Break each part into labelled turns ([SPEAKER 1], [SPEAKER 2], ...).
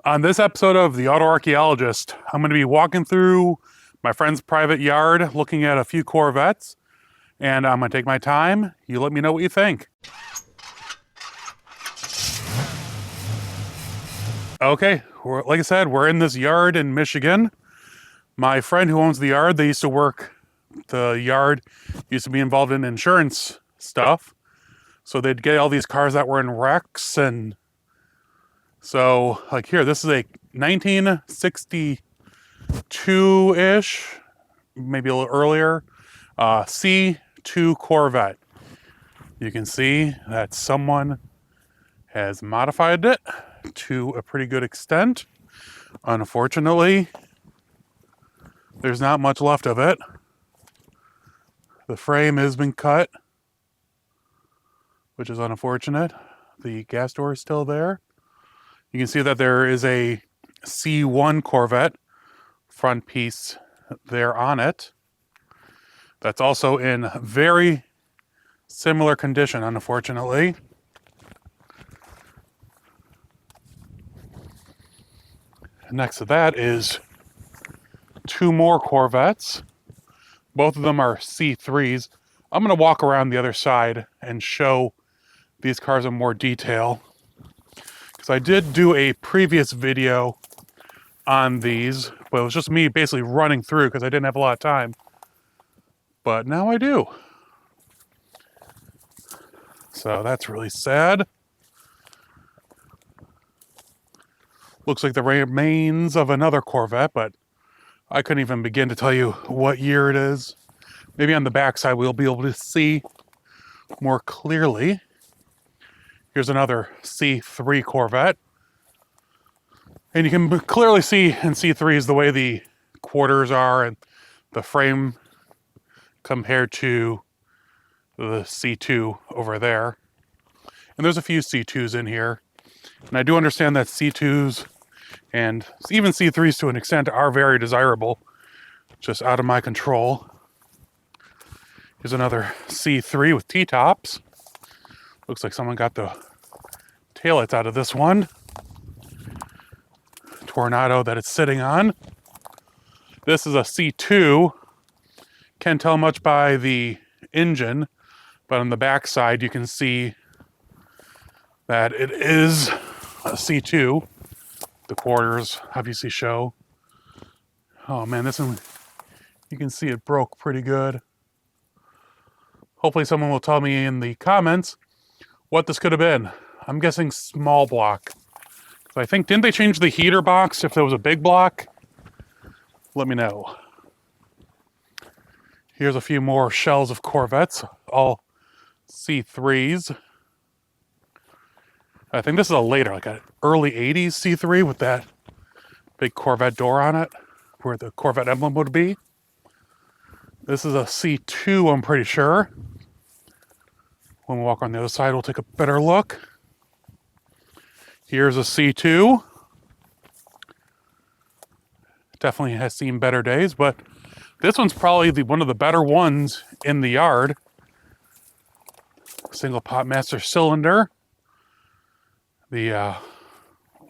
[SPEAKER 1] On this episode of The AutoArchaeologist, I'm going to be walking through my friend's private yard looking at a few Corvettes, and I'm going to take my time. You let me know what you think. Okay, like I said, we're in this yard in Michigan. My friend who owns the yard, they used to work, the yard used to be involved in insurance stuff. So they'd get all these cars that were in wrecks, and so like here, this is a 1962-ish, maybe a little earlier, C3 Corvette. You can see that someone has modified it to a pretty good extent. Unfortunately, there's not much left of it. The frame has been cut, which is unfortunate. The gas door is still there. You can see that there is a C1 Corvette front piece there on it. That's also in very similar condition, unfortunately. Next to that is two more Corvettes. Both of them are C3s. I'm going to walk around the other side and show these cars in more detail, because I did do a previous video on these, but it was just me basically running through because I didn't have a lot of time. But now I do. So that's really sad. Looks like the remains of another Corvette, but I couldn't even begin to tell you what year it is. Maybe on the back side we'll be able to see more clearly. Here's another C3 Corvette. And you can clearly see in C3s the way the quarters are and the frame compared to the C2 over there. And there's a few C2s in here. And I do understand that C2s and even C3s to an extent are very desirable, just out of my control. Here's another C3 with T-tops. Looks like someone got the taillights out of this one. Tornado that it's sitting on. This is a C2. Can't tell much by the engine, but on the back side you can see that it is a C2. The quarters obviously show. Oh man, this one, you can see it broke pretty good. Hopefully someone will tell me in the comments what this could have been. I'm guessing small block. So I think, didn't they change the heater box if there was a big block? Let me know. Here's a few more shells of Corvettes, all C3s. I think this is a later, like an early 80s C3 with that big Corvette door on it, where the Corvette emblem would be. This is a C2, I'm pretty sure. When we walk on the other side, we'll take a better look. Here's a C2. Definitely has seen better days, but this one's probably one of the better ones in the yard. Single pot master cylinder. The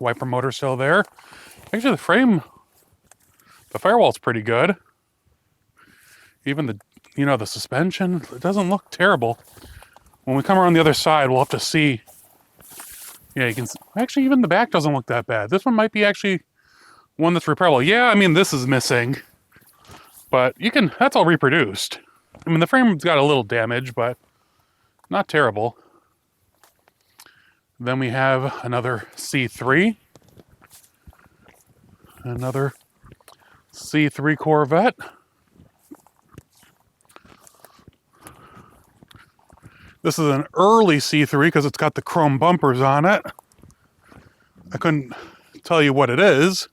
[SPEAKER 1] wiper motor still there. Actually, the frame, the firewall's pretty good. Even the suspension, it doesn't look terrible. When we come around the other side, we'll have to see. Yeah, you can, actually even the back doesn't look that bad. This one might be actually one that's repairable. Yeah, I mean, this is missing, but that's all reproduced. I mean, the frame's got a little damage, but not terrible. Then we have another C3. Another C3 Corvette. This is an early C3 because it's got the chrome bumpers on it. I couldn't tell you what it is,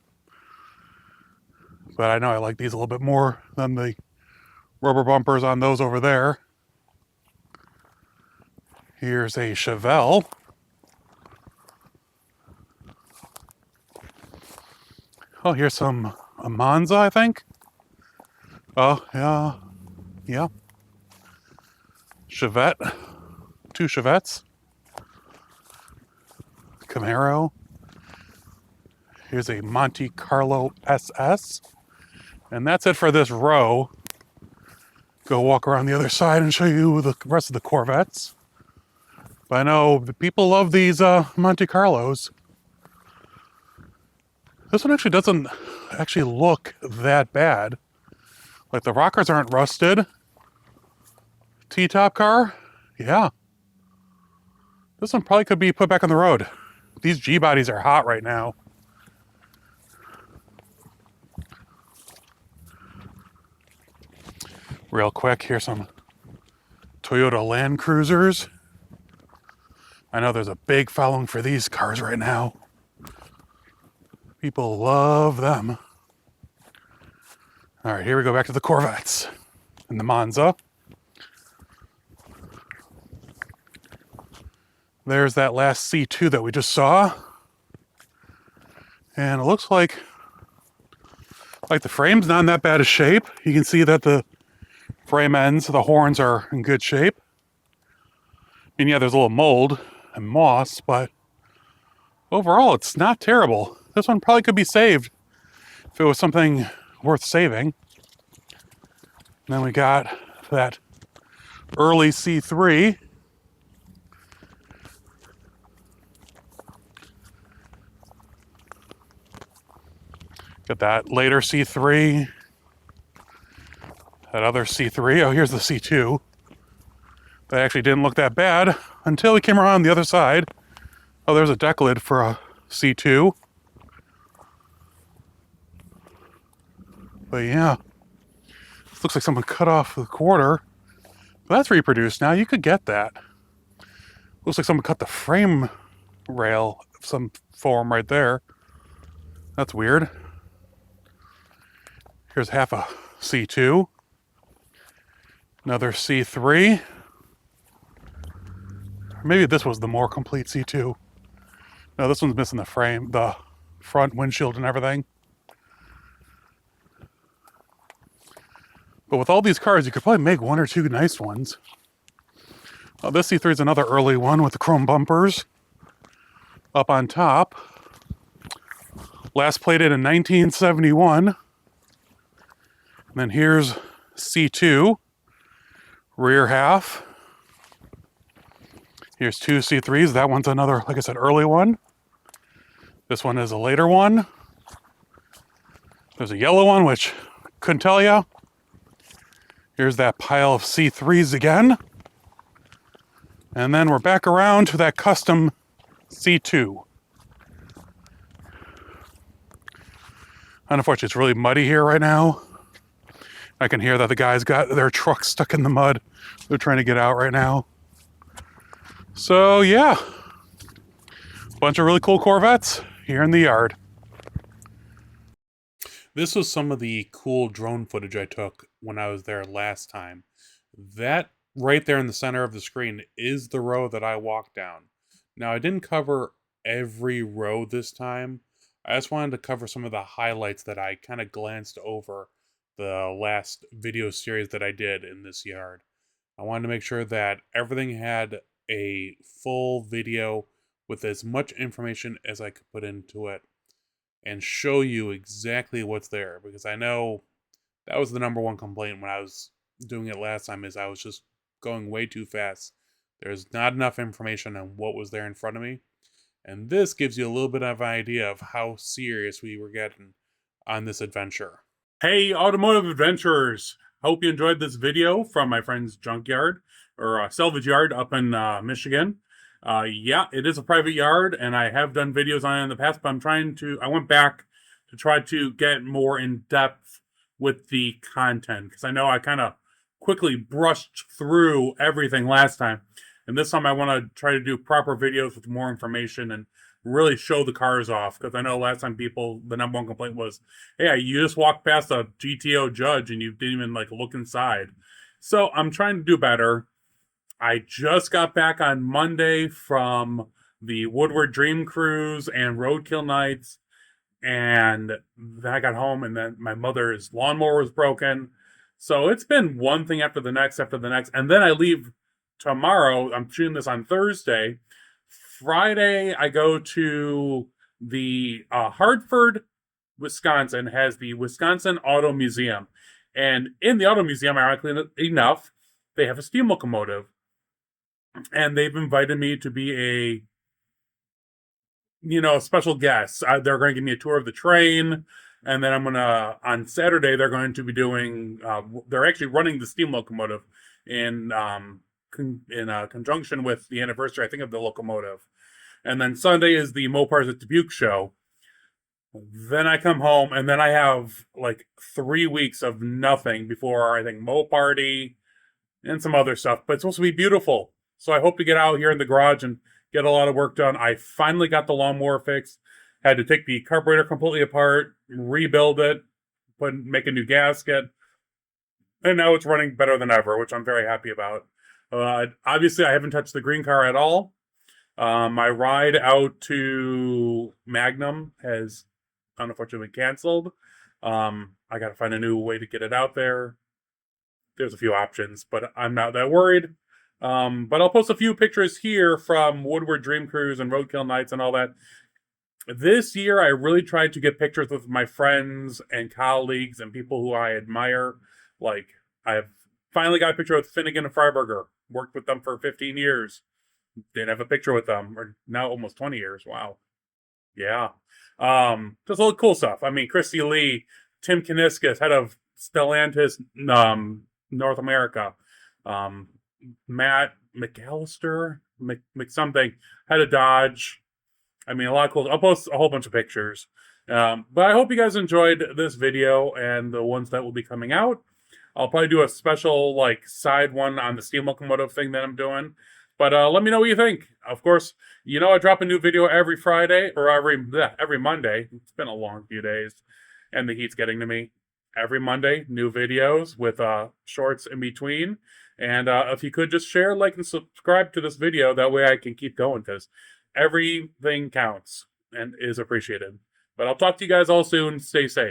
[SPEAKER 1] but I know I like these a little bit more than the rubber bumpers on those over there. Here's a Chevelle. Oh, here's a Monza, I think. Oh, yeah. Chevette. Two Chevettes. Camaro. Here's a Monte Carlo SS. And that's it for this row. Go walk around the other side and show you the rest of the Corvettes. But I know the people love these Monte Carlos. This one actually doesn't look that bad. Like the rockers aren't rusted. T-top car, yeah. This one probably could be put back on the road. These G-bodies are hot right now. Real quick, here's some Toyota Land Cruisers. I know there's a big following for these cars right now. People love them. All right, here we go back to the Corvettes and the Monza. There's that last C2 that we just saw. And it looks like the frame's not in that bad a shape. You can see that the frame ends, the horns are in good shape. I mean, yeah, there's a little mold and moss, but overall, it's not terrible. This one probably could be saved if it was something worth saving. And then we got that early C3. Got that later C3. That other C3. Oh, here's the C2. That actually didn't look that bad until we came around the other side. Oh, there's a deck lid for a C2. But yeah, this looks like someone cut off the quarter. But that's reproduced now. You could get that. Looks like someone cut the frame rail of some form right there. That's weird. Here's half a C2. Another C3. Or maybe this was the more complete C2. No, this one's missing the frame, the front windshield and everything. But with all these cars, you could probably make one or two nice ones. Oh, this C3 is another early one with the chrome bumpers up on top. Last plated in 1971. And then here's C2, rear half. Here's two C3s. That one's another, like I said, early one. This one is a later one. There's a yellow one, which couldn't tell you. Here's that pile of C3s again. And then we're back around to that custom C2. Unfortunately, it's really muddy here right now. I can hear that the guys got their truck stuck in the mud. They're trying to get out right now. So yeah, bunch of really cool Corvettes here in the yard. This was some of the cool drone footage I took when I was there last time. That right there in the center of the screen is the row that I walked down. Now, I didn't cover every row this time. I just wanted to cover some of the highlights that I kind of glanced over the last video series that I did in this yard. I wanted to make sure that everything had a full video with as much information as I could put into it and show you exactly what's there, because I know that was the number one complaint when I was doing it last time, is I was just going way too fast. There's not enough information on what was there in front of me, and this gives you a little bit of an idea of how serious we were getting on this adventure. Hey, automotive adventurers! Hope you enjoyed this video from my friend's junkyard, or salvage yard up in Michigan. Yeah, it is a private yard, and I have done videos on it in the past, but I went back to try to get more in depth with the content, because I know I kind of quickly brushed through everything last time. And this time I want to try to do proper videos with more information and really show the cars off, because I know last time the number one complaint was, hey, you just walked past a GTO Judge and you didn't even look inside. So I'm trying to do better. I just got back on Monday from the Woodward Dream Cruise and Roadkill Nights, and then I got home and then my mother's lawnmower was broken. So it's been one thing after the next, and then I leave tomorrow. I'm shooting this on Thursday. Friday, I go to The Hartford, Wisconsin has the Wisconsin Auto Museum. And in the Auto Museum, ironically enough, they have a steam locomotive. And they've invited me to be special guest. They're going to give me a tour of the train. And then on Saturday, they're going to be doing, they're actually running the steam locomotive in conjunction with the anniversary, I think, of the locomotive. And then Sunday is the Mopars at Dubuque show. Then I come home, and then I have like 3 weeks of nothing before, I think, Mo Party and some other stuff. But it's supposed to be beautiful. So I hope to get out here in the garage and get a lot of work done. I finally got the lawnmower fixed. Had to take the carburetor completely apart, rebuild it, make a new gasket. And now it's running better than ever, which I'm very happy about. Obviously, I haven't touched the green car at all. My ride out to Magnum has unfortunately been canceled. I got to find a new way to get it out there. There's a few options, but I'm not that worried. But I'll post a few pictures here from Woodward Dream Cruise and Roadkill Nights and all that. This year, I really tried to get pictures with my friends and colleagues and people who I admire. Like, I've finally got a picture with Finnegan and Freiberger. Worked with them for 15 years. Didn't have a picture with them, or now almost 20 years. Wow. Yeah. Just a little cool stuff. I mean, Christy Lee, Tim Kaniskis, head of Stellantis North America. Matt McAllister, McSomething, head of Dodge. I mean, a lot of cool. I'll post a whole bunch of pictures. But I hope you guys enjoyed this video and the ones that will be coming out. I'll probably do a special side one on the steam locomotive thing that I'm doing. But let me know what you think. Of course, I drop a new video every Friday or every Monday. It's been a long few days, and the heat's getting to me. Every Monday, new videos with shorts in between. And if you could just share, like, and subscribe to this video, that way I can keep going, because everything counts and is appreciated. But I'll talk to you guys all soon. Stay safe.